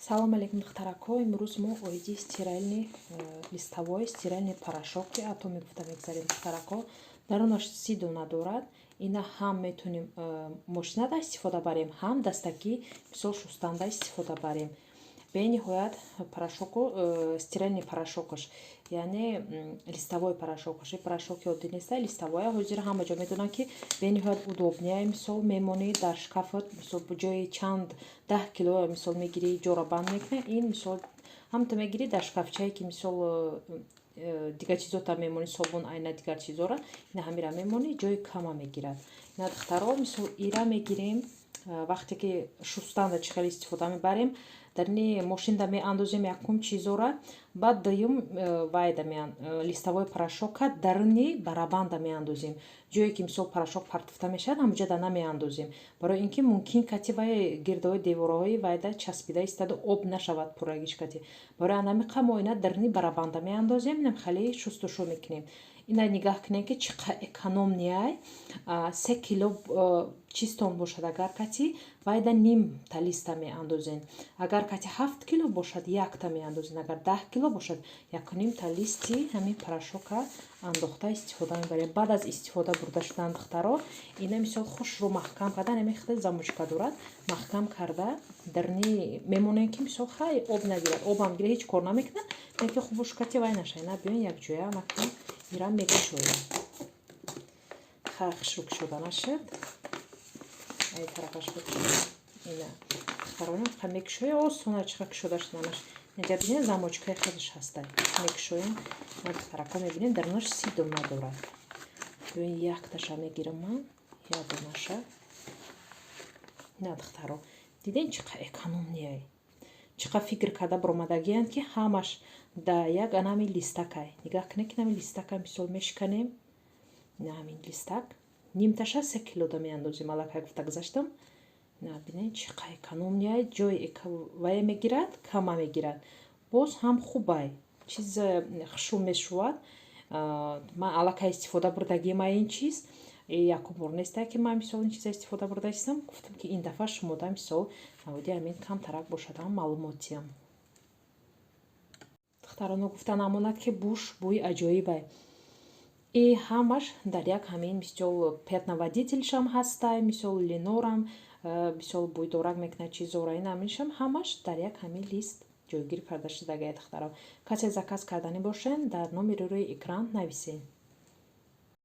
Салом алейкум духтарако. Имрӯз мо оиди стиральни листовой стиральни порошокки ато мегуфта мегзарем духтарако. Дарунаш 30 дона дорад. Ина ҳам метунем мошинада истифода барем, ҳам дастагӣ мисол шустанда истифода барем. Бениҳоят порошоку стиральни порошокаш, яъне листовой порошокаш. Порошоки оддӣ неста, листовая ҳозир ҳама ҷо медонанд ки бениҳоят удобнее. Мисол мемонӣ дар шкафот, мисол ҷои чанд 10 кило мисол мегирӣ, ҷорабанд мекунӣ, ин мисол ҳамто мегирӣ дар шкафчае ки мисол дигар чизота мемонӣ, собун айна дигар чизора, ина ҳамира мемонӣ, ҷои кама мегирад. Ина духтаро мисол ира мегирем, вақте ки шустанда чӣ хеле истифода мебарем, дар ини мошинда меандозем якум чизора, баъд дуюм вайда листовой порошокка даруни барабанда меандозем. Ҷое ки мисол порошок партофта мешавад, ҳамуҷа да намеандозем, барои ин ки мумкин кати вай гирдои девораҳои вайда часпида истоду об нашавад пуррагиш кати. Барои анамиқа мо ина даруни барабанда меандозем, инам хеле шустушӯ мекунем. Ина нигаҳ кунем ки чӣ қадр экономнияй 3 кило чистон бошад, агар кати вайда нимта листа меандозен. Агар кати 7 кило бошад, якта меандозен. Агар 10 кило бошад, 1,5 листи ҳамин порошока андохта истифода мебарем. Баъд аз истифода бурда шудан духтаро, ина мисол хушрӯ маҳкам карда, намехта замочка дорад, маҳкам карда дарни мемонем ки мисол хай об нагирад. Обам гире ҳеҷ кор намекунад, яки хубуш кати вай наша. Ина биён якҷоя макун ира мекушоям. Хай хушрук шуда нашуд. Ай тарафаш бекушоям. Ина духтарони хай мекушоя осона чиқа кушода шуданаш. Инҷа бинед замочкаи худаш ҳаста. Мекушоям. Ина духтарако мебинед дарунаш 30 дона дорад. Биён якташа мегирам ман, як донаша. Ина духтаро диден чиқа экономнияй. Чиқа фикр карда баромадагиянд ки ҳамаш да як анами листакай. Нигаҳ кунед ки нами листакай мисол мешканем. Ина ҳамин листак нимташа 3 килода меандозем. Аллакай гуфта гузаштам. Ина бинед чиқа экономнияй. ҷои вай мегирад, кама мегирад. Боз ҳам хубай. Чиз хушрӯ мешувад. Ман аллакай истифода бурдагиам ин чиз. Якум бор неста ки ман мисол ин чиза истифода бурдаистам. Гуфтам ки ин дафъа шумода мисол наводи ҳамин камтарак бошадам маълумотиям. Духтароно гуфта намонад ки буш бӯи аҷоибай. И ҳамаш дар як ҳамин мисол пятноводителшам ҳастай, мисол ленорам, мисол бӯйдорак мекунад чизора, ин ҳаминшам ҳамаш дар як ҳамин лист ҷойгир карда шудагай духтаро. Касе заказ кардани бошен, дар номери рӯи экран нависен.